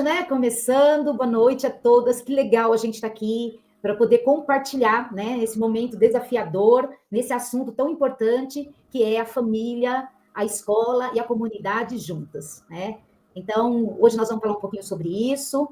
né? Começando, boa noite a todas. Que legal a gente estar aqui para poder compartilhar, né, esse momento desafiador, nesse assunto tão importante que é a família, a escola e a comunidade juntas, né? Então, hoje nós vamos falar um pouquinho sobre isso.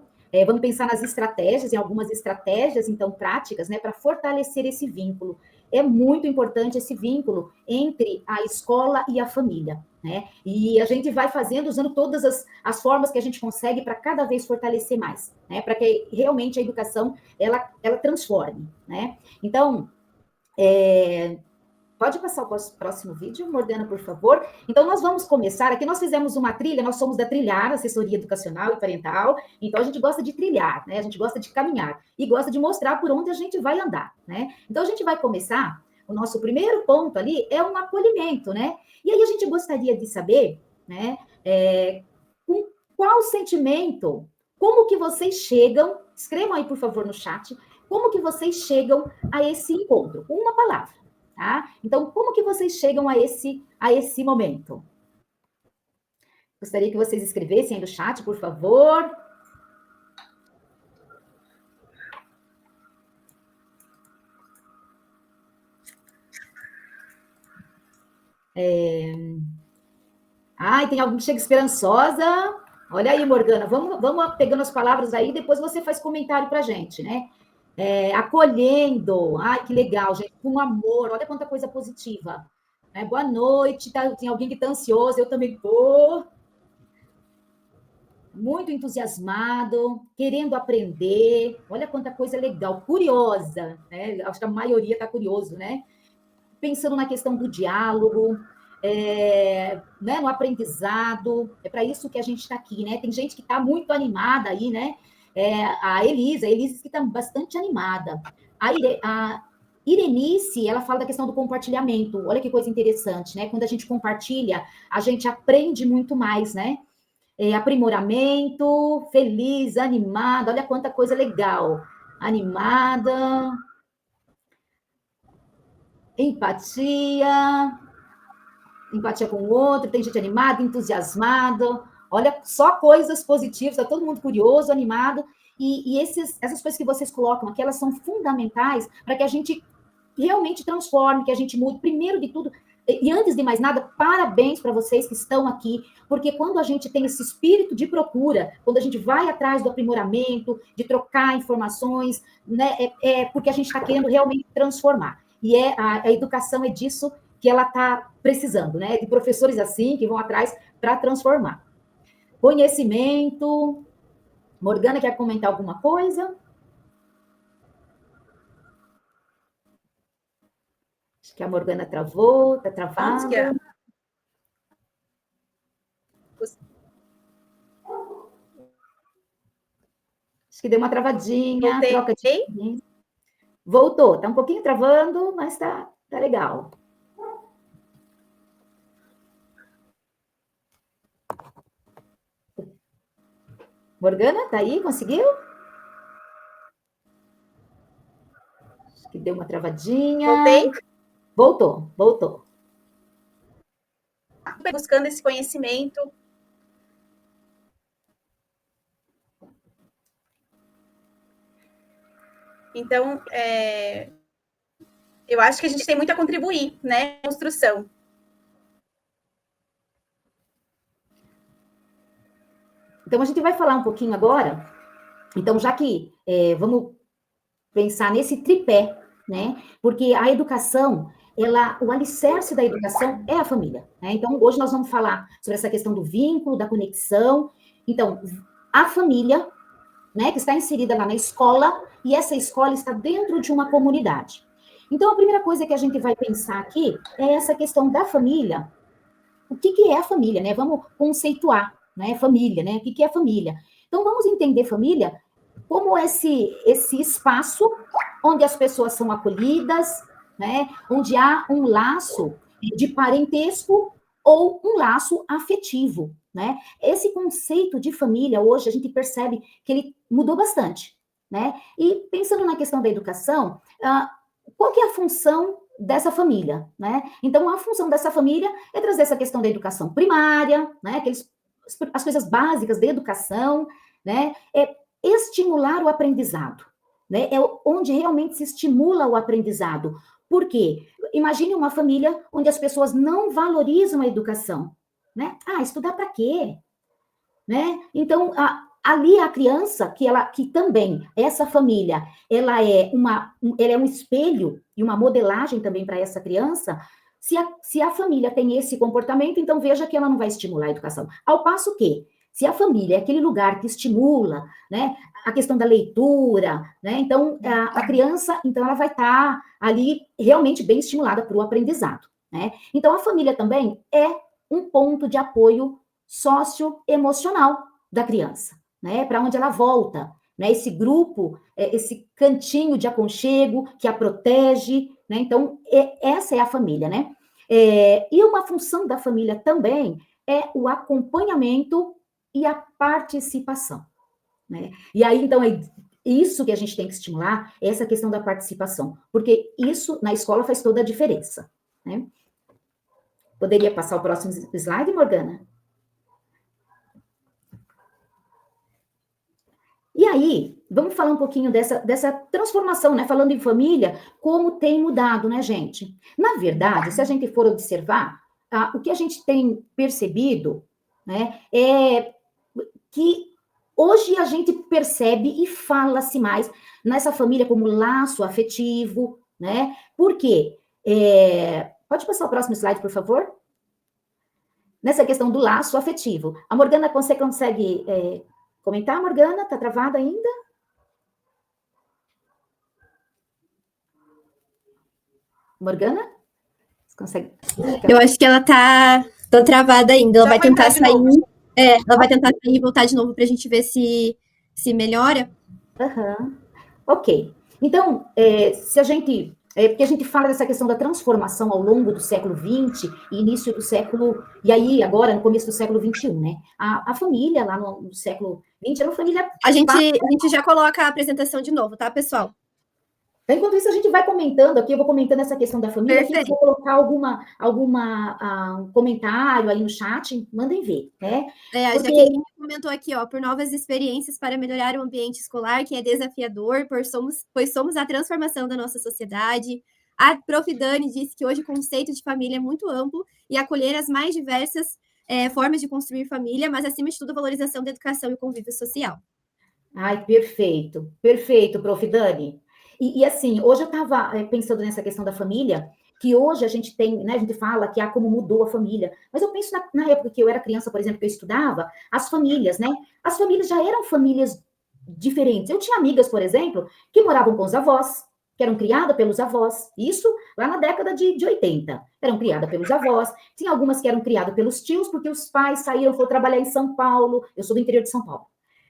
Vamos pensar nas estratégias, em algumas estratégias, então, práticas, né, para fortalecer esse vínculo. É muito importante esse vínculo entre a escola e a família, né? E a gente vai fazendo, usando todas as formas que a gente consegue para cada vez fortalecer mais, né? Para que realmente a educação, ela transforme, né? Então, pode passar o próximo vídeo, Morgana, por favor. Então, nós vamos começar. Aqui nós fizemos uma trilha, nós somos da Trilhar, Assessoria Educacional e Parental. Então, a gente gosta de trilhar, né? A gente gosta de caminhar e gosta de mostrar por onde a gente vai andar, né? Então, a gente vai começar. O nosso primeiro ponto ali é um acolhimento, né? E aí a gente gostaria de saber, né? Com qual sentimento, como que vocês chegam, escrevam aí, por favor, no chat, como que vocês chegam a esse encontro? Com uma palavra. Tá? Então, como que vocês chegam a esse momento? Gostaria que vocês escrevessem aí no chat, por favor. Ai, tem alguém que chega esperançosa. Olha aí, Morgana, vamos pegando as palavras aí, depois você faz comentário para a gente, né? Acolhendo, ai, que legal, gente, com amor, olha quanta coisa positiva. Boa noite, tem alguém que está ansioso, eu também estou. Muito entusiasmado, querendo aprender, olha quanta coisa legal, curiosa, né? Acho que a maioria está curioso, né? Pensando na questão do diálogo, né, no aprendizado, é para isso que a gente está aqui, né? Tem gente que está muito animada aí, né? A Elisa que está bastante animada. A Irenice, ela fala da questão do compartilhamento. Olha que coisa interessante, né? Quando a gente compartilha, a gente aprende muito mais, né? Aprimoramento, feliz, animada, olha quanta coisa legal. Animada, empatia com o outro, tem gente animada, entusiasmada, olha, só coisas positivas, está todo mundo curioso, animado, e essas coisas que vocês colocam aqui, elas são fundamentais para que a gente realmente transforme, que a gente mude, primeiro de tudo, e antes de mais nada, parabéns para vocês que estão aqui, porque quando a gente tem esse espírito de procura, quando a gente vai atrás do aprimoramento, de trocar informações, né, porque a gente está querendo realmente transformar. E a educação é disso que ela está precisando, né? De professores assim, que vão atrás para transformar. Conhecimento. Morgana, quer comentar alguma coisa? Acho que a Morgana travou, está travando. Acho que deu uma travadinha. Voltei. Troca de... Voltou, está um pouquinho travando, mas está legal. Morgana, tá aí? Conseguiu? Acho que deu uma travadinha. Voltei. Voltou. Buscando esse conhecimento. Então, eu acho que a gente tem muito a contribuir, né, na construção. Então, a gente vai falar um pouquinho agora. Então, já que vamos pensar nesse tripé, né? Porque a educação, o alicerce da educação é a família, né? Então, hoje nós vamos falar sobre essa questão do vínculo, da conexão. Então, a família, né, que está inserida lá na escola, e essa escola está dentro de uma comunidade. Então, a primeira coisa que a gente vai pensar aqui é essa questão da família. O que é a família, né? Vamos conceituar, né? Família, né? O que é a família? Então, vamos entender família como esse espaço onde as pessoas são acolhidas, né? Onde há um laço de parentesco ou um laço afetivo, né? Esse conceito de família, hoje, a gente percebe que ele mudou bastante, né? E pensando na questão da educação, qual que é a função dessa família, né? Então, a função dessa família é trazer essa questão da educação primária, né? As coisas básicas da educação, né? É estimular o aprendizado, né? É onde realmente se estimula o aprendizado. Por quê? Imagine uma família onde as pessoas não valorizam a educação, né? Ah, estudar para quê? Né? Então, ali a criança, que também, essa família, ela é um espelho e uma modelagem também para essa criança. Se a família tem esse comportamento, então veja que ela não vai estimular a educação. Ao passo que, se a família é aquele lugar que estimula, né, a questão da leitura, né, então a criança, então ela vai estar ali realmente bem estimulada para o aprendizado, né? Então a família também é um ponto de apoio socioemocional da criança, né? Para onde ela volta, né? Esse grupo, esse cantinho de aconchego que a protege, né? Então, essa é a família, né? E uma função da família também é o acompanhamento e a participação, né? E aí, então, é isso que a gente tem que estimular, essa questão da participação, porque isso na escola faz toda a diferença, né? Poderia passar o próximo slide, Morgana? E aí, vamos falar um pouquinho dessa transformação, né? Falando em família, como tem mudado, né, gente? Na verdade, se a gente for observar, o que a gente tem percebido, né, é que hoje a gente percebe e fala-se mais nessa família como laço afetivo, né? Por quê? Pode passar o próximo slide, por favor? Nessa questão do laço afetivo. A Morgana, você consegue comentar, Morgana? Está travada ainda? Morgana? Você consegue? Eu acho que ela tá travada ainda. Ela vai tentar sair. Ela vai tentar sair e voltar de novo para a gente ver se melhora. Uhum. Ok. Então, se a gente. Porque a gente fala dessa questão da transformação ao longo do século XX e início do século. E aí, agora, no começo do século XXI, né? A família, lá no século XX, era uma família. A gente já coloca a apresentação de novo, tá, pessoal? Enquanto isso, a gente vai comentando aqui, eu vou comentando essa questão da família. Perfeito. Quem quiser colocar algum comentário aí no chat, mandem ver, né? A Jaqueline comentou aqui, ó, por novas experiências para melhorar o ambiente escolar, que é desafiador, pois somos a transformação da nossa sociedade. A Prof. Dani disse que hoje o conceito de família é muito amplo e acolher as mais diversas formas de construir família, mas, acima de tudo, a valorização da educação e convívio social. Ai, perfeito. Perfeito, Prof. Dani. E assim, hoje eu estava pensando nessa questão da família, que hoje a gente tem, né, a gente fala que como mudou a família, mas eu penso na época que eu era criança, por exemplo, que eu estudava, as famílias, né, as famílias já eram famílias diferentes. Eu tinha amigas, por exemplo, que moravam com os avós, que eram criadas pelos avós, isso lá na década de 80, eram criadas pelos avós, tinha algumas que eram criadas pelos tios, porque os pais saíram, foram trabalhar em São Paulo, eu sou do interior de São Paulo,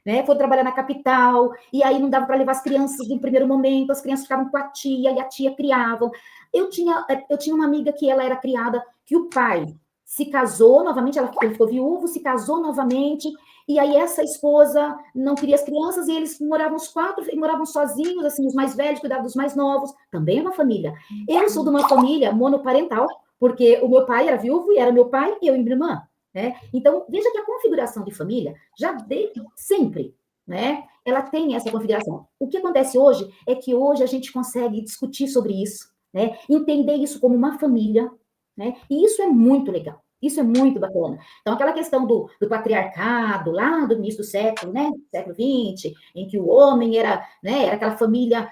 né? Foi trabalhar na capital, e aí não dava para levar as crianças no primeiro momento, as crianças ficavam com a tia, e a tia criavam. Eu tinha uma amiga que ela era criada, que o pai se casou novamente, ele ficou viúvo, se casou novamente, e aí essa esposa não queria as crianças, e eles moravam os quatro, moravam sozinhos, assim, os mais velhos cuidavam dos mais novos, também é uma família. Eu sou de uma família monoparental, porque o meu pai era viúvo, e era meu pai, e eu e minha irmã. Né? Então, veja que a configuração de família, sempre, né, ela tem essa configuração. O que acontece hoje é que hoje a gente consegue discutir sobre isso, né, entender isso como uma família, né, e isso é muito legal, isso é muito bacana. Então, aquela questão do patriarcado, lá do início do século, né, século XX, em que o homem era, né, era aquela família,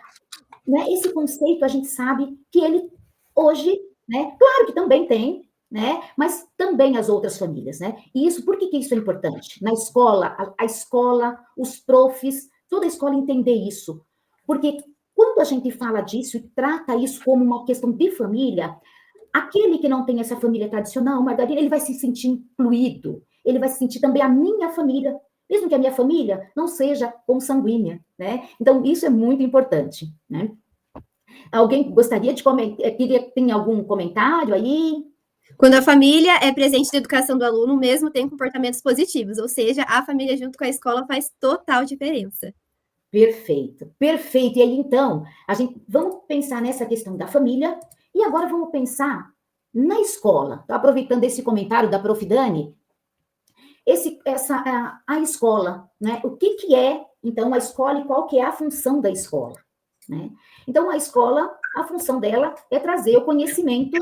né, esse conceito a gente sabe que ele hoje, né, claro que também tem, né? Mas também as outras famílias, né? E isso, por que isso é importante? Na escola, a escola, os profs, toda a escola entender isso. Porque quando a gente fala disso e trata isso como uma questão de família, aquele que não tem essa família tradicional, Margarida, ele vai se sentir incluído, ele vai se sentir também a minha família, mesmo que a minha família não seja consanguínea, né? Então, isso é muito importante, né? Alguém gostaria de comentar, tem algum comentário aí? Quando a família é presente na educação do aluno, mesmo tem comportamentos positivos, ou seja, a família junto com a escola faz total diferença. Perfeito, perfeito. E aí, então, vamos pensar nessa questão da família e agora vamos pensar na escola. Estou aproveitando esse comentário da Prof. Dani, a escola, né? O que é, então, a escola e qual que é a função da escola, né? Então, a escola, a função dela é trazer o conhecimento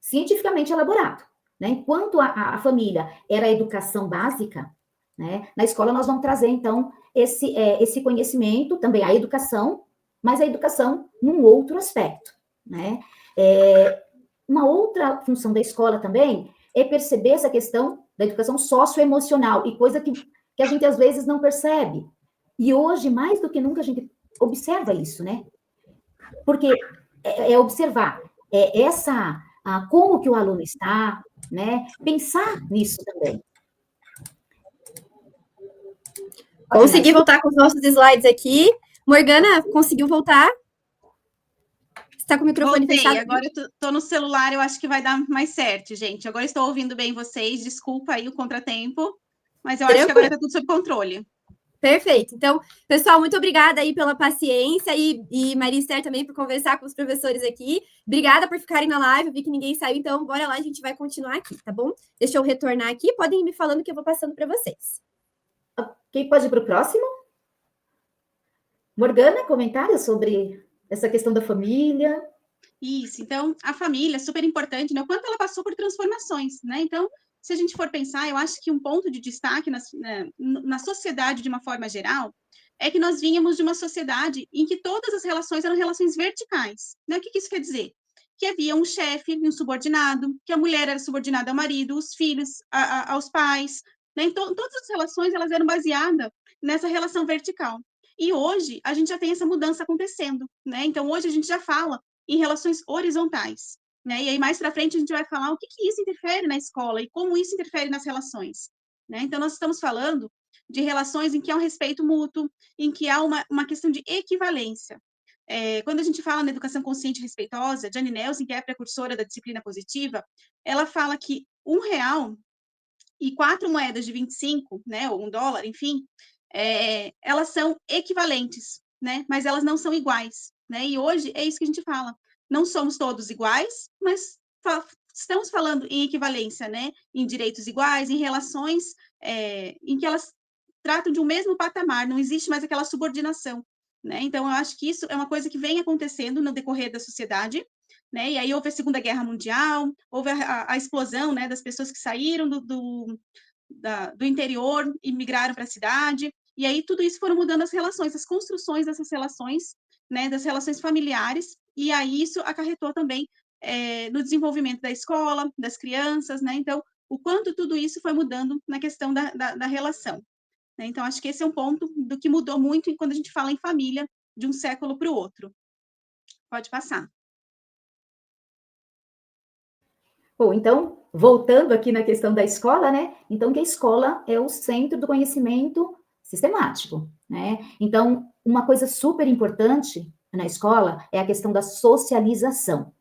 cientificamente elaborado, né? Enquanto a família era a educação básica, né? Na escola nós vamos trazer, então, esse conhecimento, também a educação, mas a educação num outro aspecto, né? Uma outra função da escola também é perceber essa questão da educação socioemocional, e coisa que a gente às vezes não percebe. E hoje, mais do que nunca, a gente observa isso, né? Porque observar como que o aluno está, né? Pensar nisso também. Consegui voltar com os nossos slides aqui. Morgana, conseguiu voltar? Está com o microfone fechado? Agora eu tô no celular, eu acho que vai dar mais certo, gente. Agora estou ouvindo bem vocês, desculpa aí o contratempo, mas eu acho que agora está tudo sob controle. Perfeito. Então, pessoal, muito obrigada aí pela paciência e Maria Esther também por conversar com os professores aqui. Obrigada por ficarem na live, eu vi que ninguém saiu, então bora lá, a gente vai continuar aqui, tá bom? Deixa eu retornar aqui, podem ir me falando que eu vou passando para vocês. Quem pode ir para o próximo? Morgana, comentários sobre essa questão da família? Isso, então, a família é super importante, né? O quanto ela passou por transformações, né? Então, se a gente for pensar, eu acho que um ponto de destaque na sociedade, de uma forma geral, é que nós vínhamos de uma sociedade em que todas as relações eram relações verticais, né? O que isso quer dizer? Que havia um chefe e um subordinado, que a mulher era subordinada ao marido, os filhos aos pais, né? Então, todas as relações, elas eram baseadas nessa relação vertical. E hoje, a gente já tem essa mudança acontecendo, né? Então, hoje a gente já fala em relações horizontais, né? E aí, mais para frente, a gente vai falar o que isso interfere na escola e como isso interfere nas relações, né? Então, nós estamos falando de relações em que há um respeito mútuo, em que há uma questão de equivalência. Quando a gente fala na educação consciente e respeitosa, Jane Nelson, que é a precursora da disciplina positiva, ela fala que R$1 e 4 moedas de 25, né, ou $1, enfim, elas são equivalentes, né, mas elas não são iguais, né, e hoje é isso que a gente fala, não somos todos iguais, mas estamos falando em equivalência, né, em direitos iguais, em relações em que elas tratam de um mesmo patamar, não existe mais aquela subordinação, né, então eu acho que isso é uma coisa que vem acontecendo no decorrer da sociedade, né, e aí houve a Segunda Guerra Mundial, houve a explosão, né, das pessoas que saíram do interior e migraram para a cidade, e aí tudo isso foram mudando as relações, as construções dessas relações, né, das relações familiares, e aí isso acarretou também no desenvolvimento da escola, das crianças, né, então o quanto tudo isso foi mudando na questão da relação. Né? Então, acho que esse é um ponto do que mudou muito quando a gente fala em família, de um século para o outro. Pode passar. Bom, então, voltando aqui na questão da escola, né? Então, que a escola é o centro do conhecimento sistemático, né? Então, uma coisa super importante na escola é a questão da socialização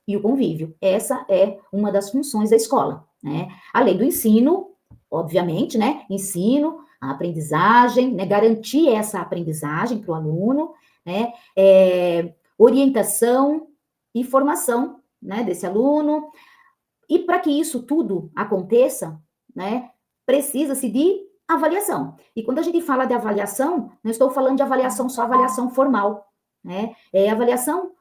e o convívio. Essa é uma das funções da escola, né? Além do ensino, obviamente, né? Ensino, a aprendizagem, né? Garantir essa aprendizagem para o aluno, né? Orientação e formação, né? Desse aluno. E para que isso tudo aconteça, né? Precisa-se de avaliação. E quando a gente fala de avaliação, não estou falando de avaliação só avaliação formal, né? É avaliação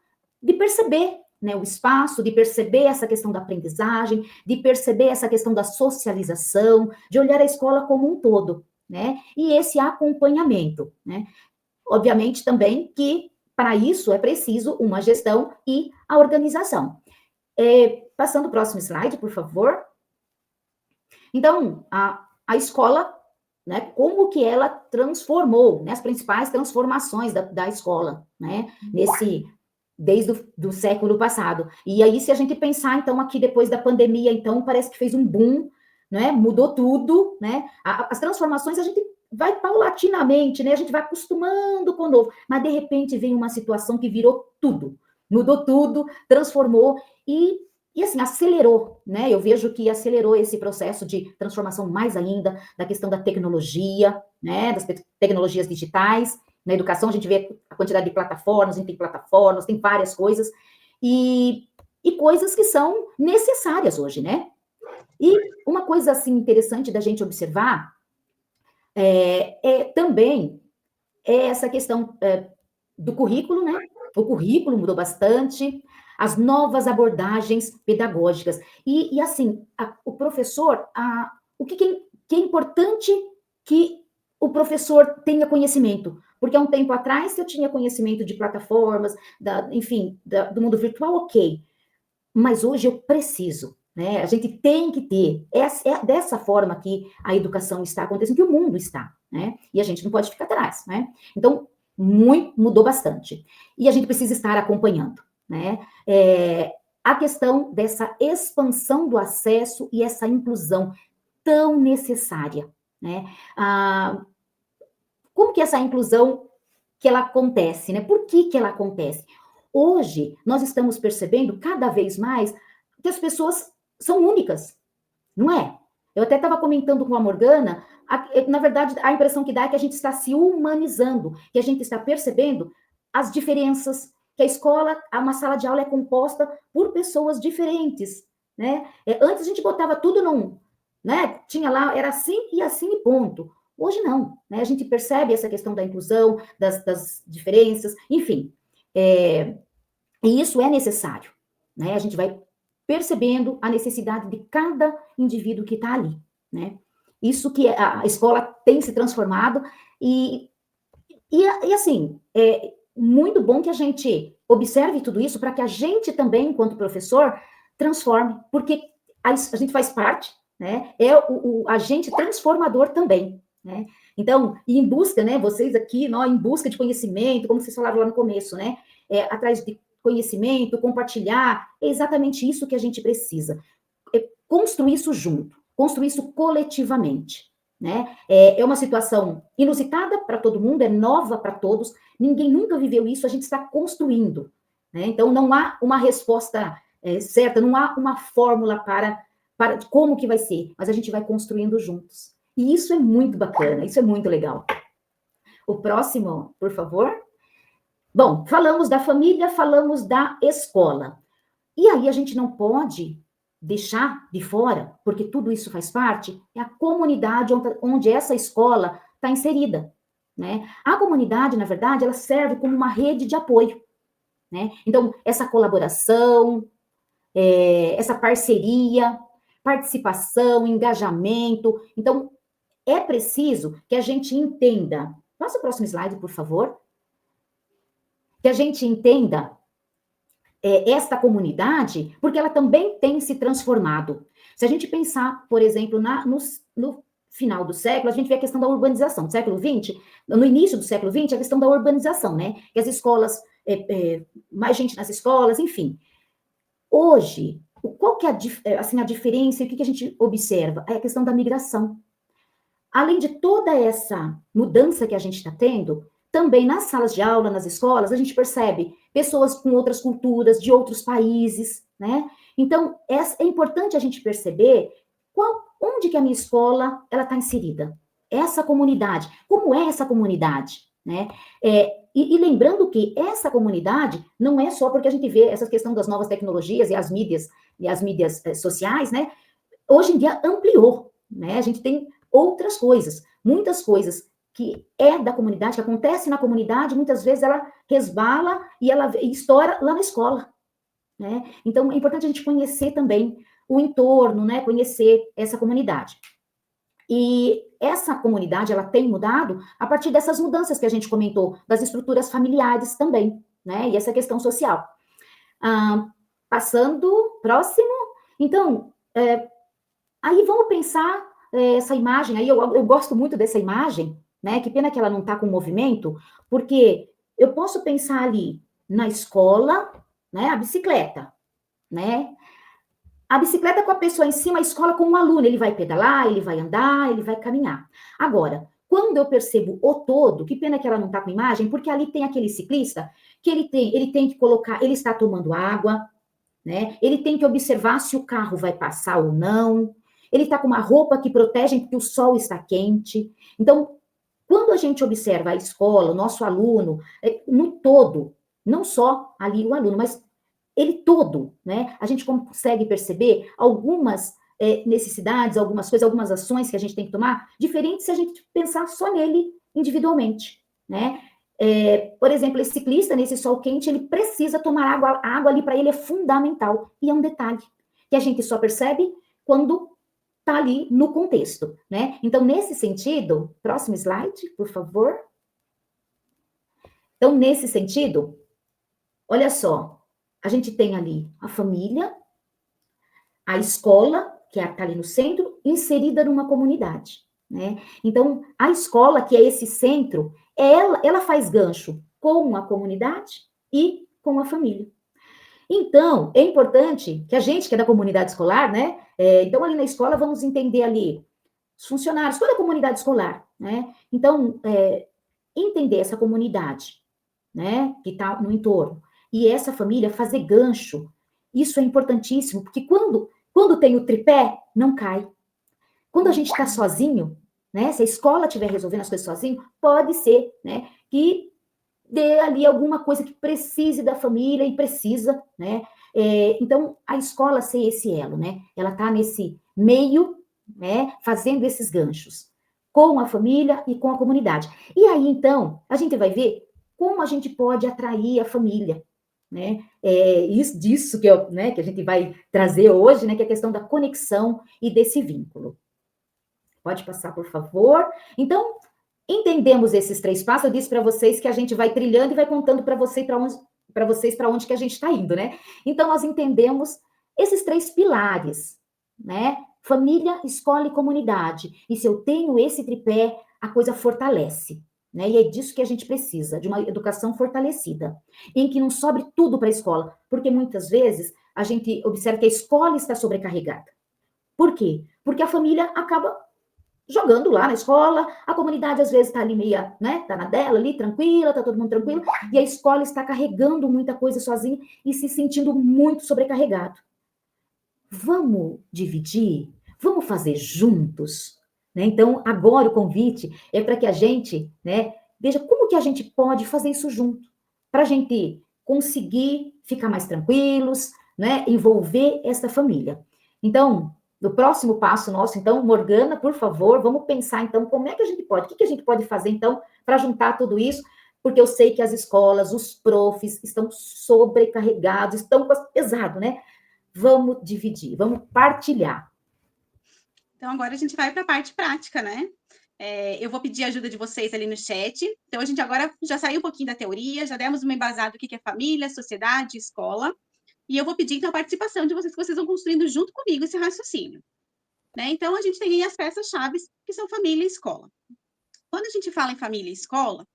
de perceber, né, o espaço, de perceber essa questão da aprendizagem, de perceber essa questão da socialização, de olhar a escola como um todo, né? E esse acompanhamento, né? Obviamente também que para isso é preciso uma gestão e a organização. Passando o próximo slide, por favor. Então, a escola, né, como que ela transformou, né, as principais transformações da escola, né, desde o século passado. E aí, se a gente pensar, então, aqui depois da pandemia, então, parece que fez um boom, né, mudou tudo, né, as transformações a gente vai paulatinamente, né, a gente vai acostumando com o novo, mas de repente vem uma situação que virou tudo, mudou tudo, transformou e assim, acelerou, né? Eu vejo que acelerou esse processo de transformação mais ainda da questão da tecnologia, né? Das tecnologias digitais. Na educação, a gente vê a quantidade de plataformas, a gente tem plataformas, tem várias coisas, e coisas que são necessárias hoje, né? E uma coisa, assim, interessante da gente observar também essa questão do currículo, né? O currículo mudou bastante, as novas abordagens pedagógicas. E assim, o professor, o que é importante que o professor tenha conhecimento? Porque há um tempo atrás eu tinha conhecimento de plataformas, enfim, do mundo virtual, ok. Mas hoje eu preciso, né? A gente tem que ter. É dessa forma que a educação está acontecendo, que o mundo está, né? E a gente não pode ficar atrás, né? Então, mudou bastante. E a gente precisa estar acompanhando, né? A questão dessa expansão do acesso e essa inclusão tão necessária, né? Como que essa inclusão que ela acontece, né? Por que ela acontece? Hoje, nós estamos percebendo cada vez mais que as pessoas são únicas, não é? Eu até estava comentando com a Morgana, na verdade, a impressão que dá é que a gente está se humanizando, que a gente está percebendo as diferenças, que a escola, uma sala de aula é composta por pessoas diferentes, né? Antes a gente botava tudo né? Tinha lá, era assim e ponto. Hoje não, né? A gente percebe essa questão da inclusão, das diferenças, enfim. E isso é necessário, né? A gente vai percebendo a necessidade de cada indivíduo que está ali, né? Isso que a escola tem se transformado e assim, é muito bom que a gente observe tudo isso para que a gente também, enquanto professor, transforme, porque a gente faz parte, né? É o agente transformador também, né? Então, e em busca, né? Vocês aqui, em busca de conhecimento, como vocês falaram lá no começo, né? Atrás de conhecimento, compartilhar, é exatamente isso que a gente precisa. Construir isso junto, construir isso coletivamente, né? É uma situação inusitada para todo mundo, é nova para todos, ninguém nunca viveu isso, a gente está construindo, né? Então, não há uma resposta certa, não há uma fórmula para como que vai ser, mas a gente vai construindo juntos. E isso é muito bacana, isso é muito legal. O próximo, por favor. Bom, falamos da família, falamos da escola. E aí a gente não pode deixar de fora, porque tudo isso faz parte, é a comunidade onde essa escola está inserida, né? A comunidade, na verdade, ela serve como uma rede de apoio, né? Então, essa colaboração, essa parceria, participação, engajamento. Então, é preciso que a gente entenda. Passa o próximo slide, por favor. Que a gente entenda esta comunidade, porque ela também tem se transformado. Se a gente pensar, por exemplo, no final do século, a gente vê a questão da urbanização. No século XX, no início do século XX, a questão da urbanização, né? Que as escolas, mais gente nas escolas, enfim. Hoje, qual que é a diferença e o que a gente observa? É a questão da migração. Além de toda essa mudança que a gente está tendo, também nas salas de aula, nas escolas, a gente percebe pessoas com outras culturas, de outros países, né? Então, é importante a gente perceber onde que a minha escola ela está inserida. Essa comunidade, como é essa comunidade, né? E lembrando que essa comunidade não é só porque a gente vê essa questão das novas tecnologias e as mídias sociais, né? Hoje em dia ampliou, né? A gente tem outras coisas, muitas coisas que é da comunidade, que acontece na comunidade, muitas vezes ela resvala e ela estoura lá na escola, né? Então, é importante a gente conhecer também o entorno, né? Conhecer essa comunidade. E essa comunidade, ela tem mudado a partir dessas mudanças que a gente comentou, das estruturas familiares também, né? E essa questão social. Passando, próximo. Então, aí vamos pensar essa imagem, aí eu gosto muito dessa imagem, né? Que pena que ela não está com movimento, porque eu posso pensar ali na escola, né? A bicicleta, né? A bicicleta com a pessoa em cima, a escola com um aluno, ele vai pedalar, ele vai andar, ele vai caminhar. Agora, quando eu percebo o todo, que pena que ela não está com imagem, porque ali tem aquele ciclista que ele tem que colocar, ele está tomando água, né? Ele tem que observar se o carro vai passar ou não. Ele está com uma roupa que protege porque o sol está quente. Então, quando a gente observa a escola, o nosso aluno, no todo, não só ali o aluno, mas ele todo, né? A gente consegue perceber algumas necessidades, algumas coisas, algumas ações que a gente tem que tomar, diferente se a gente pensar só nele individualmente, né? Por exemplo, esse ciclista, nesse sol quente, ele precisa tomar água. A água ali para ele é fundamental. E é um detalhe que a gente só percebe quando está ali no contexto, né? Então, nesse sentido, próximo slide, por favor. Então, nesse sentido, olha só, a gente tem ali a família, a escola, que está ali no centro, inserida numa comunidade, né? Então, a escola, que é esse centro, ela faz gancho com a comunidade e com a família. Então, é importante que a gente, que é da comunidade escolar, né? Então, ali na escola, vamos entender ali os funcionários, toda a comunidade escolar, né? Então, entender essa comunidade, né? Que está no entorno. E essa família fazer gancho. Isso é importantíssimo, porque quando tem o tripé, não cai. Quando a gente está sozinho, né? Se a escola estiver resolvendo as coisas sozinho, pode ser, né? Que dê ali alguma coisa que precise da família e precisa, né? Então, a escola ser esse elo, né? Ela está nesse meio, né? Fazendo esses ganchos com a família e com a comunidade. E aí, então, a gente vai ver como a gente pode atrair a família, né? Isso disso que, né, que a gente vai trazer hoje, né? Que é a questão da conexão e desse vínculo. Pode passar, por favor. Então, entendemos esses 3 passos, eu disse para vocês que a gente vai trilhando e vai contando para vocês para onde que a gente está indo, né? Então, nós entendemos esses 3 pilares, né? Família, escola e comunidade. E se eu tenho esse tripé, a coisa fortalece, né? E é disso que a gente precisa, de uma educação fortalecida, em que não sobre tudo para a escola, porque muitas vezes a gente observa que a escola está sobrecarregada. Por quê? Porque a família acaba jogando lá na escola, a comunidade às vezes está ali meia, né, tá na dela ali, tranquila, tá todo mundo tranquilo, e a escola está carregando muita coisa sozinha e se sentindo muito sobrecarregado. Vamos dividir? Vamos fazer juntos? Né? Então, agora o convite é para que a gente, né, veja como que a gente pode fazer isso junto, para a gente conseguir ficar mais tranquilos, né, envolver essa família. Então, no próximo passo nosso, então, Morgana, por favor, vamos pensar, então, como é que a gente pode, o que a gente pode fazer, então, para juntar tudo isso, porque eu sei que as escolas, os profs estão sobrecarregados, estão pesado, né? Vamos dividir, vamos partilhar. Então, agora a gente vai para a parte prática, né? Eu vou pedir a ajuda de vocês ali no chat. Então, a gente agora já saiu um pouquinho da teoria, já demos uma embasada do que é família, sociedade, escola. E eu vou pedir, então, a participação de vocês, que vocês vão construindo junto comigo esse raciocínio. Né? Então, a gente tem aí as peças-chave, que são família e escola. Quando a gente fala em família e escola,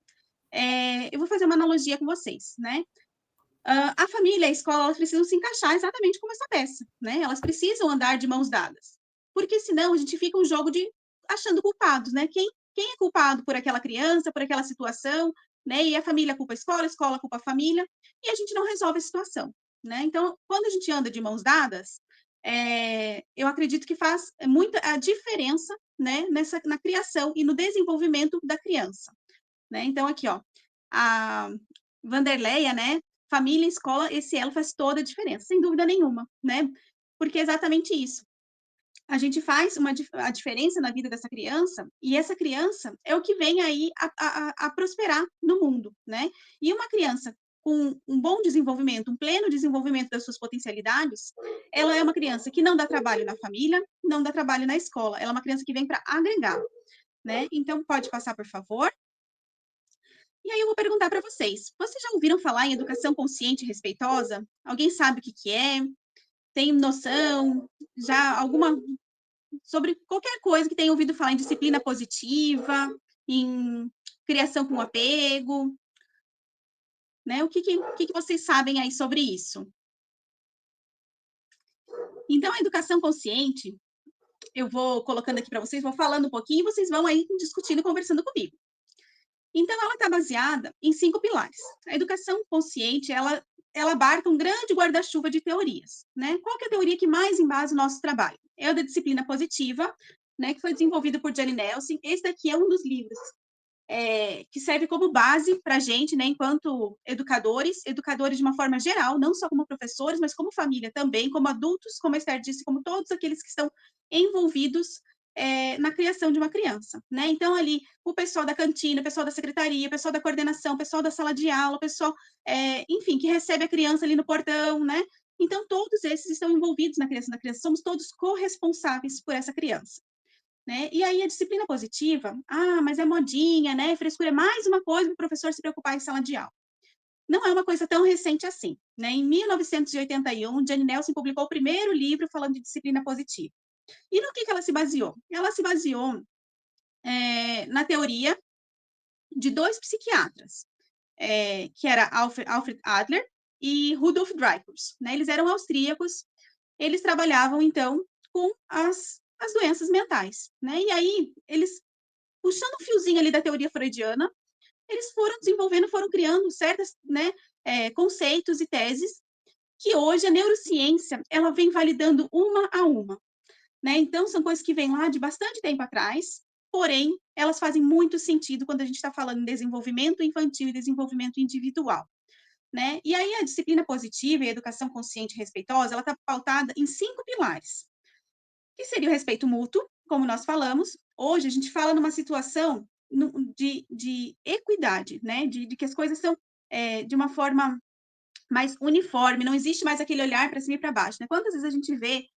eu vou fazer uma analogia com vocês, né? A família e a escola, elas precisam se encaixar exatamente como essa peça, né? Elas precisam andar de mãos dadas. Porque senão a gente fica um jogo de achando culpados, né? Quem é culpado por aquela criança, por aquela situação, né? E a família culpa a escola culpa a família, e a gente não resolve a situação, né? Então, quando a gente anda de mãos dadas, eu acredito que faz muita a diferença, né? Na criação e no desenvolvimento da criança, né? Então, aqui, ó, a Vanderleia, né? Família, escola, esse elo faz toda a diferença, sem dúvida nenhuma, né? Porque é exatamente isso. A gente faz a diferença na vida dessa criança, e essa criança é o que vem aí a prosperar no mundo, né? E uma criança com um bom desenvolvimento, um pleno desenvolvimento das suas potencialidades, ela é uma criança que não dá trabalho na família, não dá trabalho na escola, ela é uma criança que vem para agregar, né? Então, pode passar, por favor. E aí eu vou perguntar para vocês, vocês já ouviram falar em educação consciente e respeitosa? Alguém sabe o que é? Tem noção? Já alguma sobre qualquer coisa que tenha ouvido falar em disciplina positiva, em criação com apego, né? O que vocês sabem aí sobre isso? Então, a educação consciente, eu vou colocando aqui para vocês, vou falando um pouquinho e vocês vão aí discutindo e conversando comigo. Então, ela está baseada em 5 pilares. A educação consciente, ela abarca um grande guarda-chuva de teorias, né? Qual que é a teoria que mais embasa o nosso trabalho? É a da disciplina positiva, né, que foi desenvolvida por Jenny Nelson. Esse daqui é um dos livros que serve como base para a gente, né, enquanto educadores de uma forma geral, não só como professores, mas como família também, como adultos, como a Esther disse, como todos aqueles que estão envolvidos na criação de uma criança, né? Então, ali, o pessoal da cantina, o pessoal da secretaria, o pessoal da coordenação, o pessoal da sala de aula, o pessoal, enfim, que recebe a criança ali no portão, né? Então, todos esses estão envolvidos na criação da criança, somos todos corresponsáveis por essa criança. Né? E aí a disciplina positiva, mas é modinha, né? Frescura é mais uma coisa para o professor se preocupar em sala de aula. Não é uma coisa tão recente assim. Né? Em 1981, Jane Nelson publicou o primeiro livro falando de disciplina positiva. E no que ela se baseou? Ela se baseou na teoria de dois psiquiatras, que era Alfred Adler e Rudolf Dreikurs. Né? Eles eram austríacos, eles trabalhavam, então, com as doenças mentais, né? E aí, eles, puxando o fiozinho ali da teoria freudiana, eles foram desenvolvendo, foram criando certos, né, conceitos e teses que hoje a neurociência, ela vem validando uma a uma, né? Então, são coisas que vêm lá de bastante tempo atrás, porém, elas fazem muito sentido quando a gente está falando em desenvolvimento infantil e desenvolvimento individual. Né? E aí, a disciplina positiva e a educação consciente e respeitosa, ela está pautada em 5 pilares, que seria o respeito mútuo, como nós falamos. Hoje, a gente fala numa situação de equidade, né? De que as coisas são de uma forma mais uniforme, não existe mais aquele olhar para cima e para baixo. Né? Quantas vezes a gente vê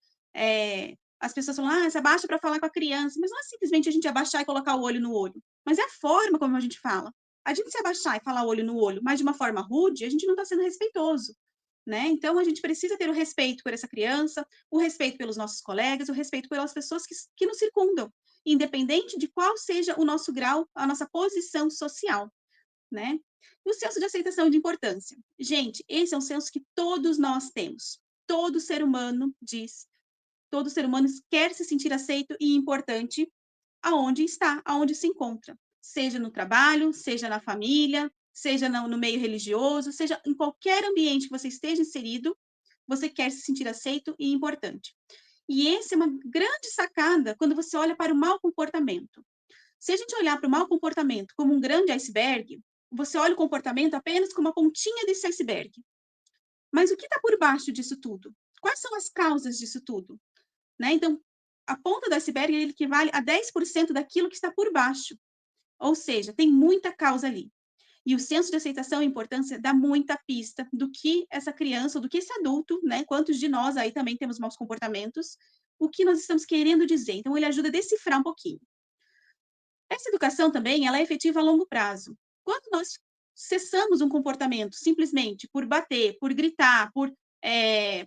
as pessoas falando, se abaixa para falar com a criança, mas não é simplesmente a gente abaixar e colocar o olho no olho, mas é a forma como a gente fala. A gente se abaixar e falar olho no olho, mas de uma forma rude, a gente não está sendo respeitoso. Né? Então, a gente precisa ter o respeito por essa criança, o respeito pelos nossos colegas, o respeito pelas pessoas que nos circundam, independente de qual seja o nosso grau, a nossa posição social. Né? E o senso de aceitação e de importância. Gente, esse é um senso que todos nós temos. Todo ser humano diz, todo ser humano quer se sentir aceito e importante aonde está, aonde se encontra. Seja no trabalho, seja na família, seja no meio religioso, seja em qualquer ambiente que você esteja inserido, você quer se sentir aceito e importante. E essa é uma grande sacada quando você olha para o mau comportamento. Se a gente olhar para o mau comportamento como um grande iceberg, você olha o comportamento apenas como uma pontinha desse iceberg. Mas o que está por baixo disso tudo? Quais são as causas disso tudo? Né? Então, a ponta do iceberg ele equivale a 10% daquilo que está por baixo. Ou seja, tem muita causa ali. E o senso de aceitação e importância dá muita pista do que essa criança, do que esse adulto, né? Quantos de nós aí também temos maus comportamentos, o que nós estamos querendo dizer. Então, ele ajuda a decifrar um pouquinho. Essa educação também, ela é efetiva a longo prazo. Quando nós cessamos um comportamento simplesmente por bater, por gritar, por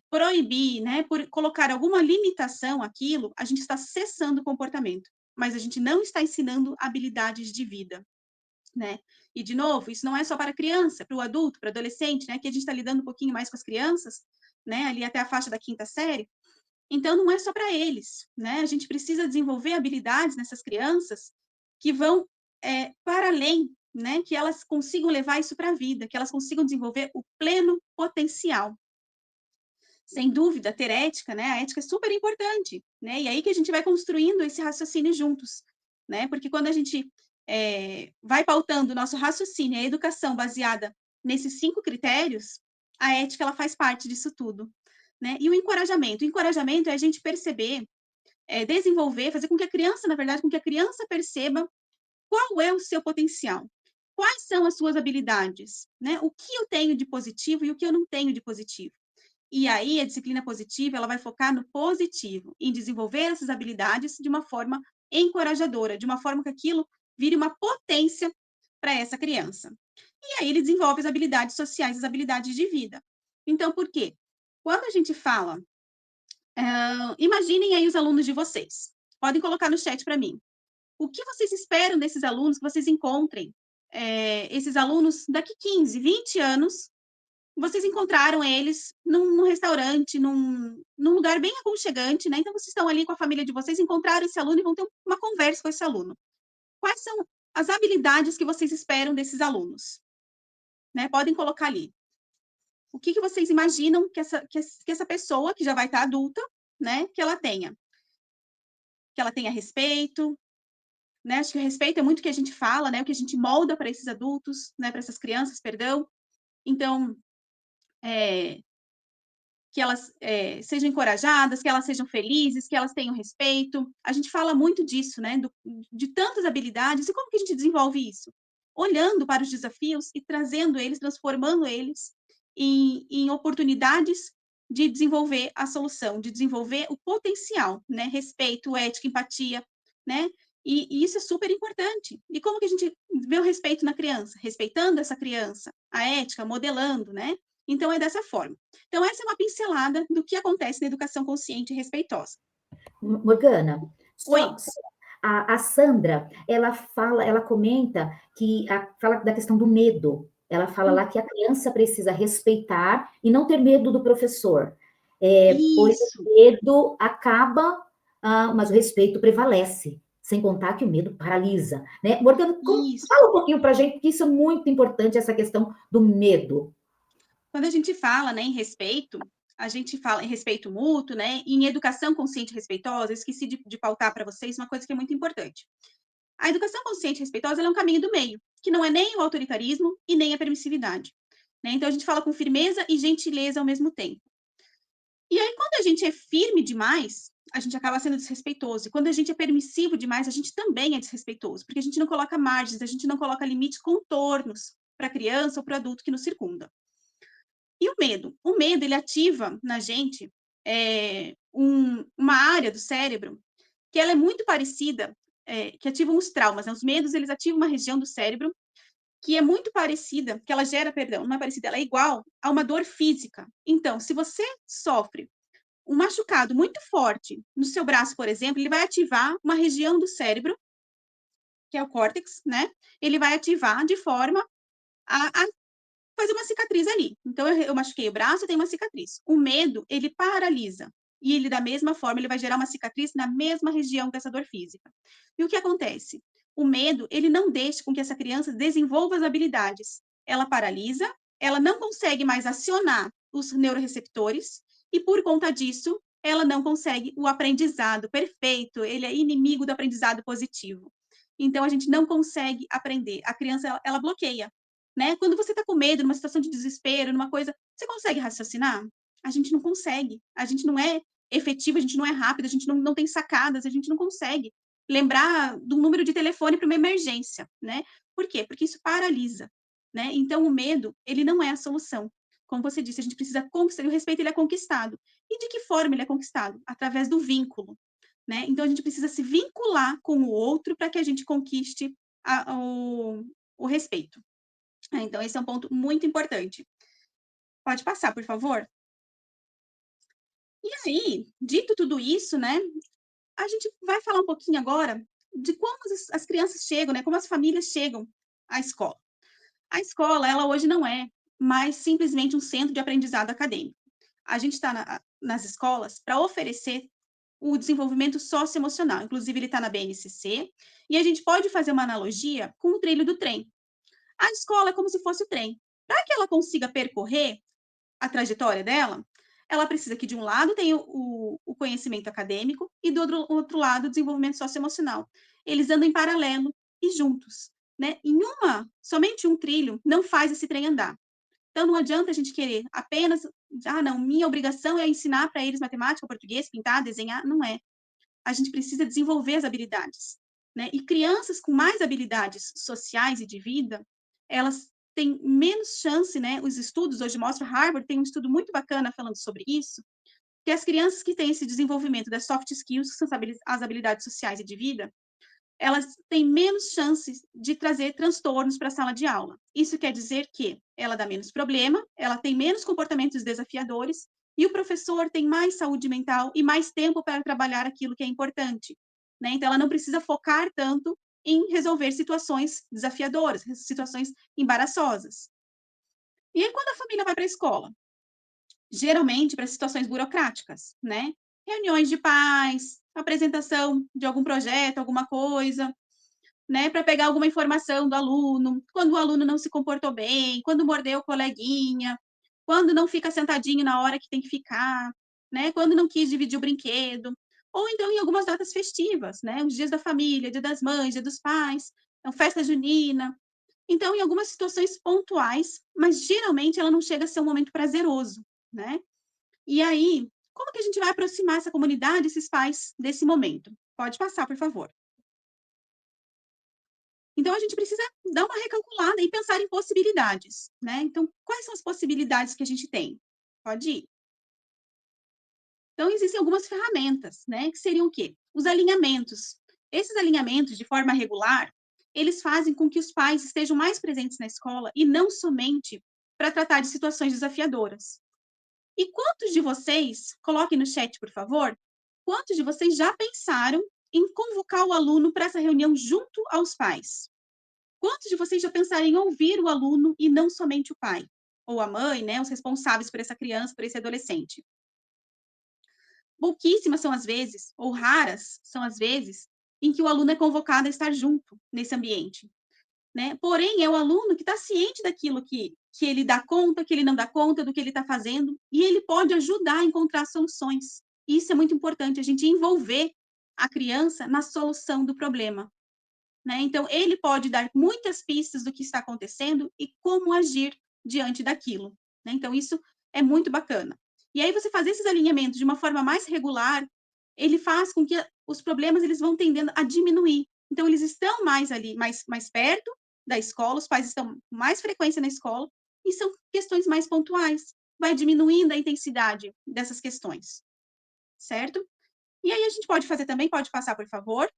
proibir, né, por colocar alguma limitação àquilo, a gente está cessando o comportamento, mas a gente não está ensinando habilidades de vida. Né? E, de novo, isso não é só para criança, para o adulto, para o adolescente, né? Que a gente está lidando um pouquinho mais com as crianças, né? Ali até a faixa da 5ª série. Então, não é só para eles, né? A gente precisa desenvolver habilidades nessas crianças que vão para além, né? Que elas consigam levar isso para a vida, que elas consigam desenvolver o pleno potencial. Sem dúvida, ter ética, né? A ética é super importante, né? E aí que a gente vai construindo esse raciocínio juntos, né? Porque quando a gente vai pautando o nosso raciocínio, a educação baseada nesses 5 critérios, a ética ela faz parte disso tudo, né? E o encorajamento é a gente perceber, desenvolver, fazer com que a criança, na verdade, com que a criança perceba qual é o seu potencial, quais são as suas habilidades, né? O que eu tenho de positivo e o que eu não tenho de positivo. E aí, a disciplina positiva, ela vai focar no positivo, em desenvolver essas habilidades de uma forma encorajadora, de uma forma que aquilo vire uma potência para essa criança. E aí, ele desenvolve as habilidades sociais, as habilidades de vida. Então, por quê? Quando a gente fala, imaginem aí os alunos de vocês. Podem colocar no chat para mim. O que vocês esperam desses alunos, que vocês encontrem esses alunos daqui 15, 20 anos, vocês encontraram eles num restaurante, num lugar bem aconchegante, né? Então, vocês estão ali com a família de vocês, encontraram esse aluno e vão ter uma conversa com esse aluno. Quais são as habilidades que vocês esperam desses alunos? Né? Podem colocar ali. O que vocês imaginam que essa pessoa, que já vai estar adulta, né? Que ela tenha? Que ela tenha respeito, né? Acho que o respeito é muito o que a gente fala, né? O que a gente molda para esses adultos, né? Para essas crianças, perdão. Então, que elas sejam encorajadas, que elas sejam felizes, que elas tenham respeito. A gente fala muito disso, né? De tantas habilidades. E como que a gente desenvolve isso? Olhando para os desafios e trazendo eles, transformando eles em oportunidades de desenvolver a solução, de desenvolver o potencial, né? Respeito, ética, empatia, né? E isso é super importante. E como que a gente vê o respeito na criança? Respeitando essa criança, a ética, modelando, né? Então, é dessa forma. Então, essa é uma pincelada do que acontece na educação consciente e respeitosa. Morgana, Oi. a Sandra, ela comenta fala da questão do medo. Ela fala lá que a criança precisa respeitar e não ter medo do professor. Pois o medo acaba, mas o respeito prevalece. Sem contar que o medo paralisa, né? Morgana, fala um pouquinho para a gente, porque isso é muito importante, essa questão do medo. Quando a gente fala, né, em respeito, a gente fala em respeito mútuo, né, em educação consciente e respeitosa. Esqueci de pautar para vocês uma coisa que é muito importante. A educação consciente e respeitosa é um caminho do meio, que não é nem o autoritarismo e nem a permissividade, né? Então, a gente fala com firmeza e gentileza ao mesmo tempo. E aí, quando a gente é firme demais, a gente acaba sendo desrespeitoso. E quando a gente é permissivo demais, a gente também é desrespeitoso, porque a gente não coloca margens, a gente não coloca limites, contornos para a criança ou para o adulto que nos circunda. E o medo? O medo, ele ativa na gente uma área do cérebro que ela é muito parecida, que ativam os traumas, né? Os medos, eles ativam uma região do cérebro que é muito parecida, que ela gera, perdão, não é parecida, ela é igual a uma dor física. Então, se você sofre um machucado muito forte no seu braço, por exemplo, ele vai ativar uma região do cérebro, que é o córtex, né? Ele vai ativar de forma a fazer uma cicatriz ali. Então, eu machuquei o braço, eu tenho uma cicatriz. O medo, ele paralisa. E ele, da mesma forma, ele vai gerar uma cicatriz na mesma região dessa dor física. E o que acontece? O medo, ele não deixa com que essa criança desenvolva as habilidades. Ela paralisa, ela não consegue mais acionar os neuroreceptores, e por conta disso, ela não consegue o aprendizado perfeito, ele é inimigo do aprendizado positivo. Então, a gente não consegue aprender. A criança, ela bloqueia, né? Quando você está com medo, numa situação de desespero, numa coisa, você consegue raciocinar? A gente não consegue. A gente não é efetivo, a gente não é rápido, a gente não tem sacadas, a gente não consegue lembrar do número de telefone para uma emergência, né? Por quê? Porque isso paralisa, né? Então, o medo, ele não é a solução. Como você disse, a gente precisa conquistar, e o respeito, ele é conquistado. E de que forma ele é conquistado? Através do vínculo, né? Então, a gente precisa se vincular com o outro para que a gente conquiste o respeito. Então, esse é um ponto muito importante. Pode passar, por favor? E aí, dito tudo isso, né, a gente vai falar um pouquinho agora de como as crianças chegam, né, como as famílias chegam à escola. A escola, ela hoje não é mais simplesmente um centro de aprendizado acadêmico. A gente está nas escolas para oferecer o desenvolvimento socioemocional. Inclusive, ele está na BNCC, e a gente pode fazer uma analogia com o trilho do trem. A escola é como se fosse o trem. Para que ela consiga percorrer a trajetória dela, ela precisa que, de um lado, tenha o conhecimento acadêmico e, do outro lado, o desenvolvimento socioemocional. Eles andam em paralelo e juntos, né? Somente um trilho não faz esse trem andar. Então, não adianta a gente querer apenas, não, minha obrigação é ensinar para eles matemática, português, pintar, desenhar. Não é. A gente precisa desenvolver as habilidades, né? E crianças com mais habilidades sociais e de vida, elas têm menos chance, né? Os estudos hoje mostram, Harvard tem um estudo muito bacana falando sobre isso, que as crianças que têm esse desenvolvimento das soft skills, que são as habilidades sociais e de vida, elas têm menos chances de trazer transtornos para a sala de aula. Isso quer dizer que ela dá menos problema, ela tem menos comportamentos desafiadores, e o professor tem mais saúde mental e mais tempo para trabalhar aquilo que é importante, né? Então, ela não precisa focar tanto em resolver situações desafiadoras, situações embaraçosas. E aí, quando a família vai para a escola? Geralmente para situações burocráticas, né? Reuniões de pais, apresentação de algum projeto, alguma coisa, né? Para pegar alguma informação do aluno, quando o aluno não se comportou bem, quando mordeu o coleguinha, quando não fica sentadinho na hora que tem que ficar, né? Quando não quis dividir o brinquedo. ou então em algumas datas festivas, né? Os dias da família, dia das mães, dia dos pais, festa junina. Então, em algumas situações pontuais, mas geralmente ela não chega a ser um momento prazeroso, né? E aí, como que a gente vai aproximar essa comunidade, esses pais, desse momento? Pode passar, por favor. Então, a gente precisa dar uma recalculada e pensar em possibilidades, né? Então, quais são as possibilidades que a gente tem? Pode ir. Então, existem algumas ferramentas, né? Que seriam o quê? Os alinhamentos. Esses alinhamentos, de forma regular, eles fazem com que os pais estejam mais presentes na escola e não somente para tratar de situações desafiadoras. E quantos de vocês, coloquem no chat, por favor, quantos de vocês já pensaram em convocar o aluno para essa reunião junto aos pais? Quantos de vocês já pensaram em ouvir o aluno e não somente o pai? Ou a mãe, né? Os responsáveis por essa criança, por esse adolescente? Pouquíssimas são as vezes, ou raras são as vezes, em que o aluno é convocado a estar junto nesse ambiente, né? Porém, é o aluno que está ciente daquilo que ele dá conta, que ele não dá conta, do que ele está fazendo, e ele pode ajudar a encontrar soluções. Isso é muito importante, a gente envolver a criança na solução do problema, né? Então, ele pode dar muitas pistas do que está acontecendo e como agir diante daquilo, né? Então, isso é muito bacana. E aí, você fazer esses alinhamentos de uma forma mais regular, ele faz com que os problemas eles vão tendendo a diminuir. Então, eles estão mais ali, mais perto da escola, os pais estão com mais frequência na escola, e são questões mais pontuais. Vai diminuindo a intensidade dessas questões, certo? E aí, a gente pode fazer também, pode passar, por favor,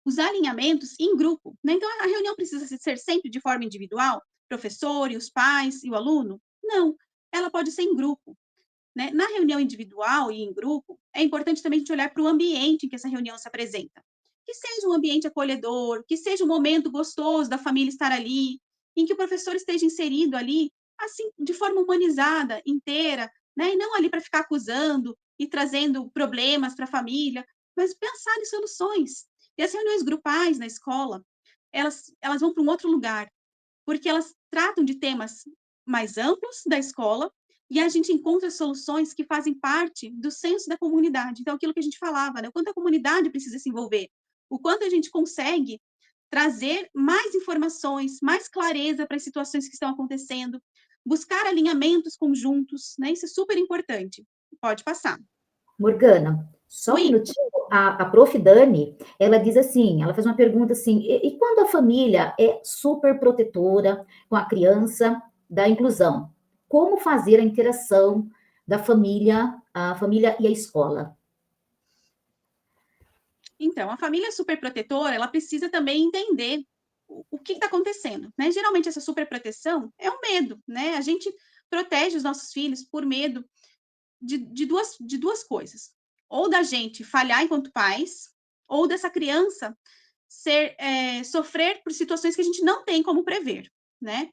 os alinhamentos em grupo, né? Então, a reunião precisa ser sempre de forma individual, professor e os pais e o aluno? Não, ela pode ser em grupo, né? Na reunião individual e em grupo, é importante também a gente olhar para o ambiente em que essa reunião se apresenta. Que seja um ambiente acolhedor, que seja um momento gostoso da família estar ali, em que o professor esteja inserido ali, assim, de forma humanizada, inteira, né? E não ali para ficar acusando e trazendo problemas para a família, mas pensar em soluções. E as reuniões grupais na escola, elas vão para um outro lugar, porque elas tratam de temas mais amplos da escola e a gente encontra soluções que fazem parte do senso da comunidade. Então, aquilo que a gente falava, né? O quanto a comunidade precisa se envolver, o quanto a gente consegue trazer mais informações, mais clareza para as situações que estão acontecendo, buscar alinhamentos conjuntos, né? Isso é super importante. Pode passar. Morgana, só um Oi. minutinho. A prof. Dani, ela diz assim, ela faz uma pergunta assim, e quando a família é super protetora com a criança da inclusão, como fazer a interação da família, a família e a escola? Então, a família superprotetora, ela precisa também entender o que está acontecendo, né? Geralmente, essa superproteção é o medo, né? A gente protege os nossos filhos por medo de duas coisas. Ou da gente falhar enquanto pais, ou dessa criança sofrer por situações que a gente não tem como prever, né?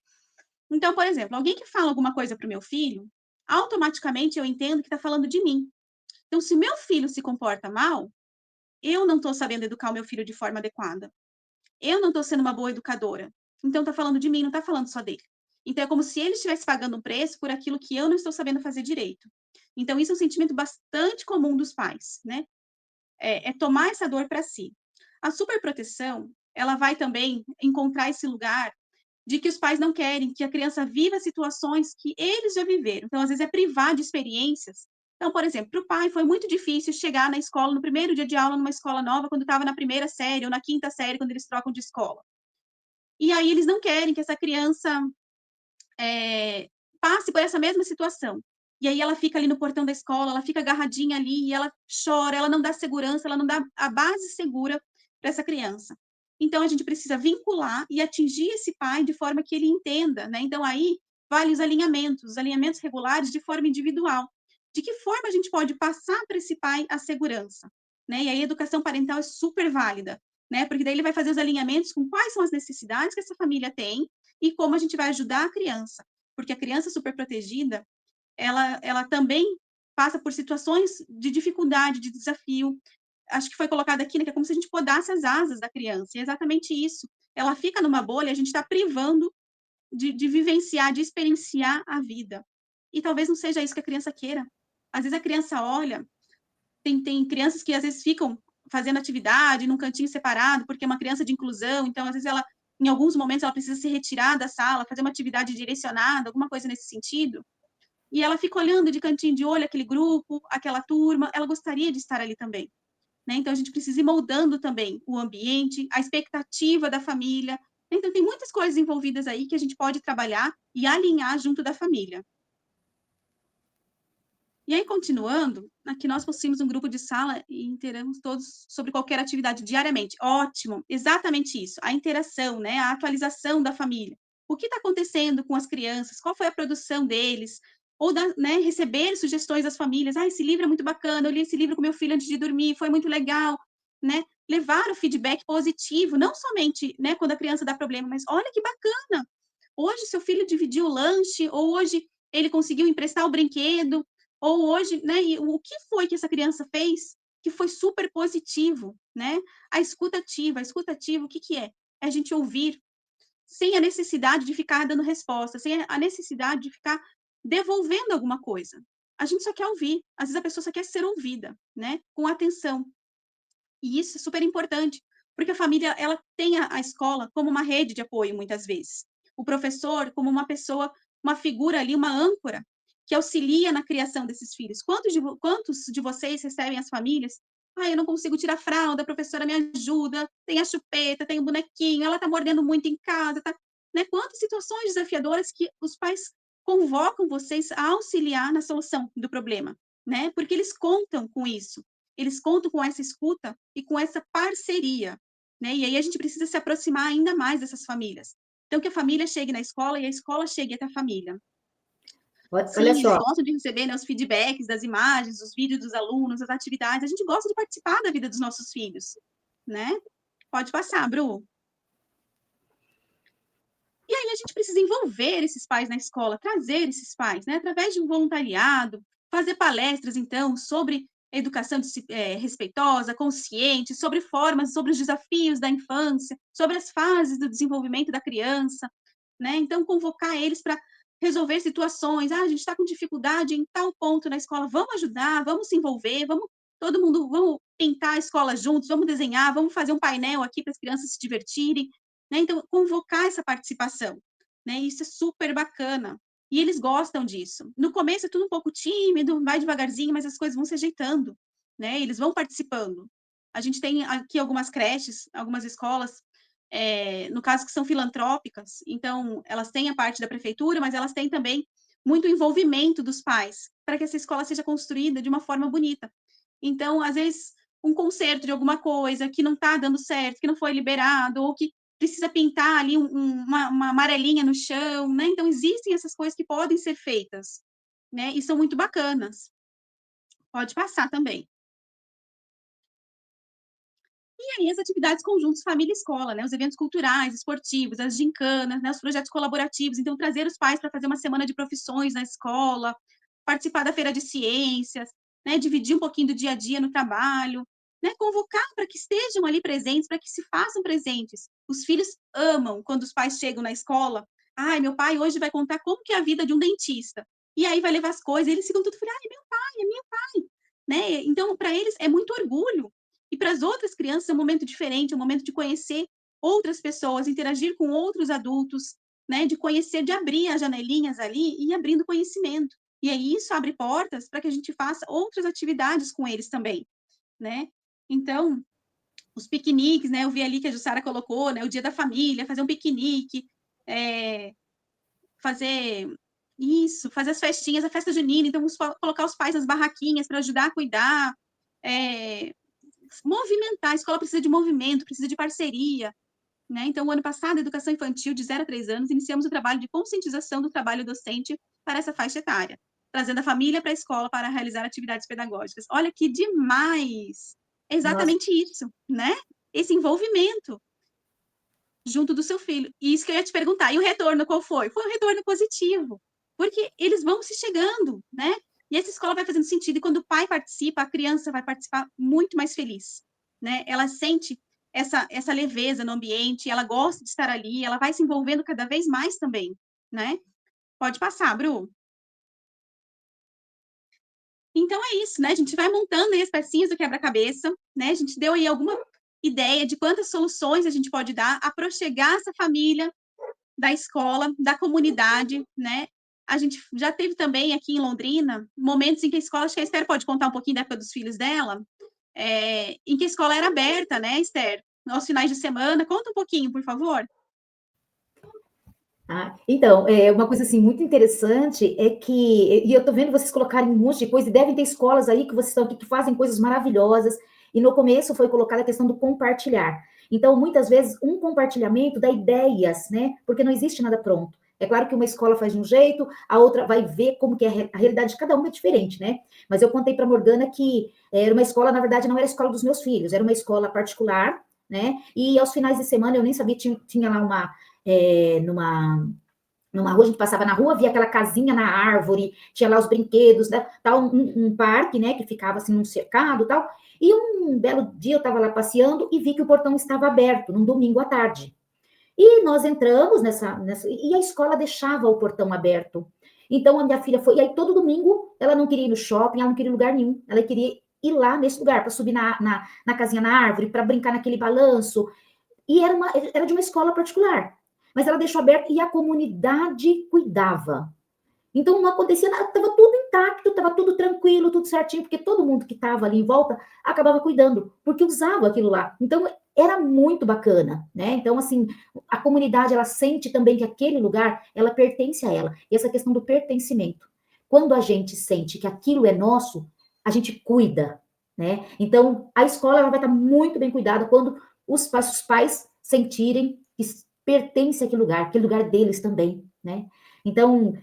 Então, por exemplo, alguém que fala alguma coisa para o meu filho, automaticamente eu entendo que está falando de mim. Então, se meu filho se comporta mal, eu não estou sabendo educar o meu filho de forma adequada. Eu não estou sendo uma boa educadora. Então, está falando de mim, não está falando só dele. Então, é como se ele estivesse pagando um preço por aquilo que eu não estou sabendo fazer direito. Então, isso é um sentimento bastante comum dos pais, né? É tomar essa dor para si. A superproteção, ela vai também encontrar esse lugar de que os pais não querem que a criança viva situações que eles já viveram. Então, às vezes, é privar de experiências. Então, por exemplo, para o pai foi muito difícil chegar na escola, no primeiro dia de aula, numa escola nova, quando estava na primeira série ou na quinta série, quando eles trocam de escola. E aí eles não querem que essa criança passe por essa mesma situação. E aí ela fica ali no portão da escola, ela fica agarradinha ali e ela chora, ela não dá segurança, ela não dá a base segura para essa criança. Então a gente precisa vincular e atingir esse pai de forma que ele entenda, né? Então aí vale os alinhamentos regulares de forma individual. De que forma a gente pode passar para esse pai a segurança, né? E aí a educação parental é super válida, né? Porque daí ele vai fazer os alinhamentos com quais são as necessidades que essa família tem e como a gente vai ajudar a criança. Porque a criança superprotegida, ela também passa por situações de dificuldade, de desafio. Acho que foi colocado aqui, né, que é como se a gente podasse as asas da criança. E é exatamente isso. Ela fica numa bolha, a gente está privando de vivenciar, de experienciar a vida. E talvez não seja isso que a criança queira. Às vezes a criança olha tem crianças que às vezes ficam fazendo atividade num cantinho separado, porque é uma criança de inclusão, então às vezes ela, em alguns momentos, ela precisa se retirar da sala, fazer uma atividade direcionada, alguma coisa nesse sentido, e ela fica olhando de cantinho de olho aquele grupo, aquela turma, ela gostaria de estar ali também, né? Então a gente precisa ir moldando também o ambiente, a expectativa da família. Então tem muitas coisas envolvidas aí que a gente pode trabalhar e alinhar junto da família. E aí, continuando, aqui nós possuímos um grupo de sala e interagimos todos sobre qualquer atividade diariamente. Ótimo, exatamente isso. A interação, né? A atualização da família. O que está acontecendo com as crianças? Qual foi a produção deles? Ou né, receber sugestões das famílias. Ah, esse livro é muito bacana, eu li esse livro com meu filho antes de dormir, foi muito legal, né? Levar o feedback positivo, não somente, né, quando a criança dá problema, mas olha que bacana. Hoje seu filho dividiu o lanche, ou hoje ele conseguiu emprestar o brinquedo, ou hoje, né, e o que foi que essa criança fez que foi super positivo, né? A escutativa, o que que é? É a gente ouvir sem a necessidade de ficar dando resposta, sem a necessidade de ficar devolvendo alguma coisa. A gente só quer ouvir, às vezes a pessoa só quer ser ouvida, né? Com atenção. E isso é super importante, porque a família, ela tem a escola como uma rede de apoio, muitas vezes. O professor como uma pessoa, uma figura ali, uma âncora, que auxilia na criação desses filhos. Quantos de vocês recebem as famílias? Ah, eu não consigo tirar a fralda, a professora me ajuda, tem a chupeta, tem o bonequinho, ela tá mordendo muito em casa, tá? Né? Quantas situações desafiadoras que os pais convocam vocês a auxiliar na solução do problema, né? Porque eles contam com isso. Eles contam com essa escuta e com essa parceria, né? E aí a gente precisa se aproximar ainda mais dessas famílias. Então, que a família chegue na escola e a escola chegue até a família. Olha Sim, eles só, gostam de receber, né, os feedbacks das imagens, os vídeos dos alunos, as atividades. A gente gosta de participar da vida dos nossos filhos, né? Pode passar, Bru. E aí a gente precisa envolver esses pais na escola, trazer esses pais, né? Através de um voluntariado, fazer palestras, então, sobre educação respeitosa, consciente, sobre formas, sobre os desafios da infância, sobre as fases do desenvolvimento da criança, né? Então, convocar eles para resolver situações. Ah, a gente está com dificuldade em tal ponto na escola, vamos ajudar, vamos se envolver, vamos todo mundo, vamos pintar a escola juntos, vamos desenhar, vamos fazer um painel aqui para as crianças se divertirem, né? Então, convocar essa participação, né? Isso é super bacana. E eles gostam disso. No começo é tudo um pouco tímido, vai devagarzinho, mas as coisas vão se ajeitando, né? Eles vão participando. A gente tem aqui algumas creches, algumas escolas, no caso que são filantrópicas, então elas têm a parte da prefeitura, mas elas têm também muito envolvimento dos pais, para que essa escola seja construída de uma forma bonita. Então, às vezes, um conserto de alguma coisa que não está dando certo, que não foi liberado, ou que precisa pintar ali uma amarelinha no chão, né? Então, existem essas coisas que podem ser feitas, né? E são muito bacanas. Pode passar também. E aí, as atividades conjuntas família e escola, né? Os eventos culturais, esportivos, as gincanas, né? Os projetos colaborativos. Então, trazer os pais para fazer uma semana de profissões na escola, participar da feira de ciências, né? Dividir um pouquinho do dia a dia no trabalho, né? Convocar para que estejam ali presentes, para que se façam presentes. Os filhos amam quando os pais chegam na escola. Ai, meu pai hoje vai contar como que é a vida de um dentista. E aí vai levar as coisas, eles ficam tudo felizes, ai, meu pai, é meu pai, né? Então, para eles é muito orgulho. E para as outras crianças é um momento diferente, é um momento de conhecer outras pessoas, interagir com outros adultos, né? De conhecer, de abrir as janelinhas ali e ir abrindo conhecimento. E aí isso abre portas para que a gente faça outras atividades com eles também, né? Então, os piqueniques, né? Eu vi ali que a Jussara colocou, né? O dia da família, fazer um piquenique, fazer isso, fazer as festinhas, a festa junina, então colocar os pais nas barraquinhas para ajudar a cuidar, movimentar, a escola precisa de movimento, precisa de parceria, né? Então, o ano passado, a educação infantil de 0 a 3 anos, iniciamos o trabalho de conscientização do trabalho docente para essa faixa etária, trazendo a família para a escola para realizar atividades pedagógicas. Olha que demais! É nossa, exatamente isso, né? Esse envolvimento junto do seu filho. E isso que eu ia te perguntar. E o retorno qual foi? Foi um retorno positivo, porque eles vão se chegando, né? E essa escola vai fazendo sentido. E quando o pai participa, a criança vai participar muito mais feliz, né? Ela sente essa leveza no ambiente, ela gosta de estar ali, ela vai se envolvendo cada vez mais também, né? Pode passar, Bru. Então é isso, né? A gente vai montando aí as pecinhas do quebra-cabeça, né? A gente deu aí alguma ideia de quantas soluções a gente pode dar, aproximar essa família da escola, da comunidade, né? A gente já teve também aqui em Londrina momentos em que a escola, acho que a Esther pode contar um pouquinho da época dos filhos dela, em que a escola era aberta, né, Esther? Aos finais de semana. Conta um pouquinho, por favor. Então, uma coisa assim muito interessante é que, e eu estou vendo vocês colocarem um monte de coisa, e devem ter escolas aí que vocês estão aqui que fazem coisas maravilhosas, e no começo foi colocada a questão do compartilhar. Então, muitas vezes, um compartilhamento dá ideias, né? Porque não existe nada pronto. É claro que uma escola faz de um jeito, a outra vai ver como que é a realidade de cada uma é diferente, né? Mas eu contei para a Morgana que era uma escola, na verdade, não era a escola dos meus filhos, era uma escola particular, né? E aos finais de semana, eu nem sabia, tinha lá numa rua, a gente passava na rua, via aquela casinha na árvore, tinha lá os brinquedos, né, tal, um parque, né, que ficava assim num cercado, tal, e um belo dia eu estava lá passeando e vi que o portão estava aberto, num domingo à tarde. E nós entramos e a escola deixava o portão aberto. Então a minha filha foi, e aí todo domingo ela não queria ir no shopping, ela não queria ir em lugar nenhum, ela queria ir lá nesse lugar, para subir na casinha na árvore, para brincar naquele balanço, e era de uma escola particular, mas ela deixou aberto e a comunidade cuidava. Então não acontecia nada, estava tudo intacto, estava tudo tranquilo, tudo certinho, porque todo mundo que estava ali em volta acabava cuidando, porque usava aquilo lá. Então era muito bacana, né? Então assim, a comunidade ela sente também que aquele lugar ela pertence a ela. E essa questão do pertencimento. Quando a gente sente que aquilo é nosso, a gente cuida, né? Então a escola ela vai estar muito bem cuidada quando os pais sentirem que pertence àquele lugar deles também, né? Então,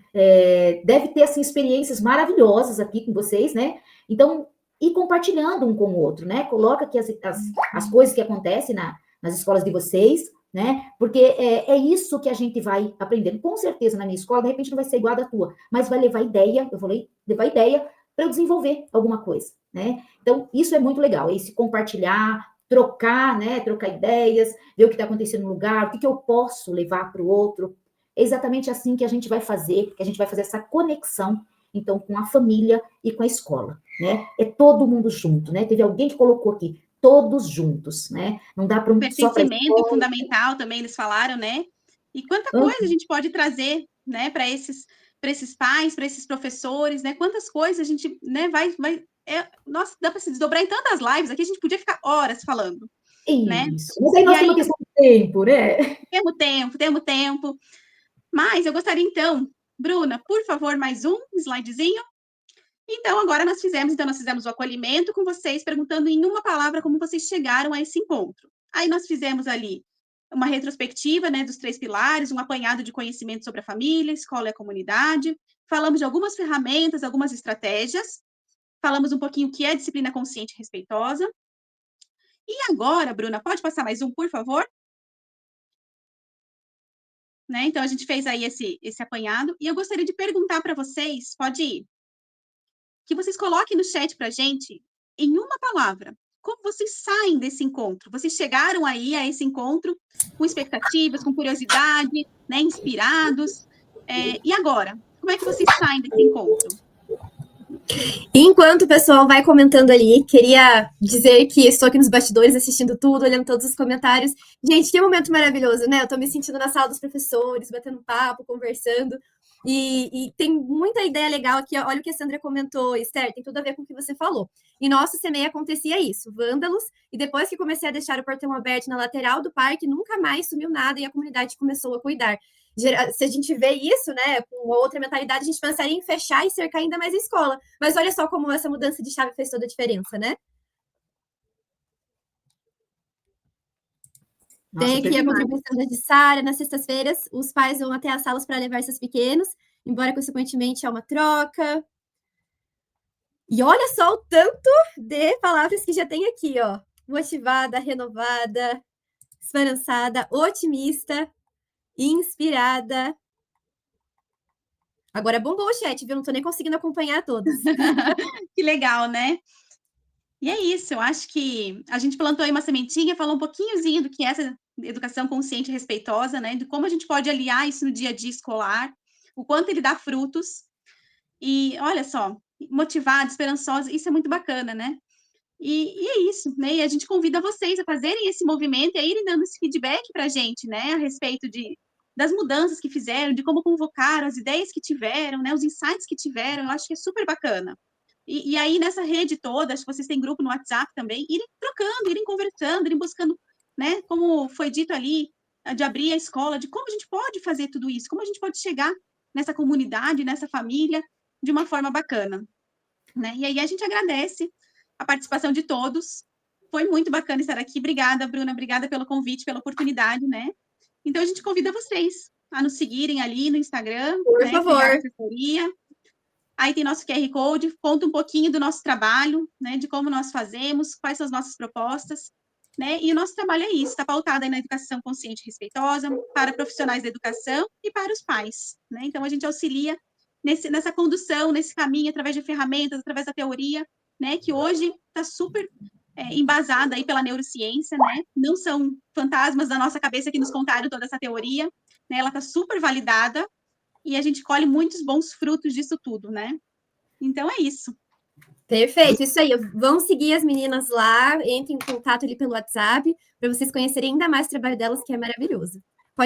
deve ter, assim, experiências maravilhosas aqui com vocês, né? Então, e compartilhando um com o outro, né? Coloca aqui as coisas que acontecem nas escolas de vocês, né? Porque é isso que a gente vai aprendendo. Com certeza, na minha escola, de repente, não vai ser igual a da tua, mas vai levar ideia, eu vou levar ideia para eu desenvolver alguma coisa, né? Então, isso é muito legal, esse compartilhar, trocar, né? Trocar ideias, ver o que está acontecendo no lugar, o que eu posso levar para o outro. É exatamente assim que a gente vai fazer, que a gente vai fazer essa conexão, então, com a família e com a escola, né? É todo mundo junto, né? Teve alguém que colocou aqui, todos juntos, né? Não dá para só para pertencimento fundamental também, eles falaram, né? E quanta coisa a gente pode trazer, né, para esses pais, para esses professores, né? Quantas coisas a gente, né, nossa, dá para se desdobrar em tantas lives aqui, a gente podia ficar horas falando, né? Isso. Mas aí nós temos questão de tempo, né? Temos tempo. Mas eu gostaria, então, Bruna, por favor, mais um slidezinho. Então, agora nós fizemos o acolhimento com vocês, perguntando em uma palavra como vocês chegaram a esse encontro. Aí nós fizemos ali uma retrospectiva, né, dos 3 pilares, um apanhado de conhecimento sobre a família, escola e a comunidade. Falamos de algumas ferramentas, algumas estratégias. Falamos um pouquinho o que é disciplina consciente e respeitosa. E agora, Bruna, pode passar mais um, por favor? Né? Então, a gente fez aí esse apanhado. E eu gostaria de perguntar para vocês, pode ir, que vocês coloquem no chat para a gente, em uma palavra, como vocês saem desse encontro. Vocês chegaram aí a esse encontro com expectativas, com curiosidade, né, inspirados. E agora? Como é que vocês saem desse encontro? Enquanto o pessoal vai comentando ali, queria dizer que estou aqui nos bastidores assistindo tudo, olhando todos os comentários. Gente, que momento maravilhoso, né? Eu estou me sentindo na sala dos professores, batendo papo, conversando. E tem muita ideia legal aqui. Olha o que a Sandra comentou, Esther, tem tudo a ver com o que você falou. Em nosso CMEI acontecia isso, vândalos, e depois que comecei a deixar o portão aberto na lateral do parque, nunca mais sumiu nada e a comunidade começou a cuidar. Se a gente vê isso, né, com uma outra mentalidade, a gente pensaria em fechar e cercar ainda mais a escola. Mas olha só como essa mudança de chave fez toda a diferença, né? Tem aqui a contribuição da Sara. Nas sextas-feiras, os pais vão até as salas para levar seus pequenos, embora, consequentemente, é uma troca. E olha só o tanto de palavras que já tem aqui, ó. Motivada, renovada, esperançada, otimista, inspirada. Agora bombou o chat, viu? Não tô nem conseguindo acompanhar todos. Que legal, né? E é isso, eu acho que a gente plantou aí uma sementinha, falou um pouquinhozinho do que é essa educação consciente e respeitosa, né? De como a gente pode aliar isso no dia a dia escolar, o quanto ele dá frutos. E olha só, motivada, esperançosa, isso é muito bacana, né? E é isso, né? E a gente convida vocês a fazerem esse movimento e a irem dando esse feedback para a gente, né? A respeito das mudanças que fizeram, de como convocaram, as ideias que tiveram, né? Os insights que tiveram, eu acho que é super bacana. E aí, nessa rede toda, acho que vocês têm grupo no WhatsApp também, irem trocando, irem conversando, irem buscando, né? Como foi dito ali, de abrir a escola, de como a gente pode fazer tudo isso, como a gente pode chegar nessa comunidade, nessa família, de uma forma bacana, né? E aí a gente agradece a participação de todos. Foi muito bacana estar aqui. Obrigada, Bruna. Obrigada pelo convite, pela oportunidade, né? Então, a gente convida vocês a nos seguirem ali no Instagram, Por né? favor. Criar Assessoria. Aí tem nosso QR Code, conta um pouquinho do nosso trabalho, né? De como nós fazemos, quais são as nossas propostas, né? E o nosso trabalho é isso, está pautado aí na educação consciente e respeitosa, para profissionais da educação e para os pais, né? Então, a gente auxilia nessa condução, nesse caminho, através de ferramentas, através da teoria, né? Que hoje está super embasada aí pela neurociência, né? Não são fantasmas da nossa cabeça que nos contaram toda essa teoria, né? Ela está super validada e a gente colhe muitos bons frutos disso tudo, né? Então é isso. Perfeito, isso aí. Vão seguir as meninas lá, entrem em contato ali pelo WhatsApp, para vocês conhecerem ainda mais o trabalho delas, que é maravilhoso.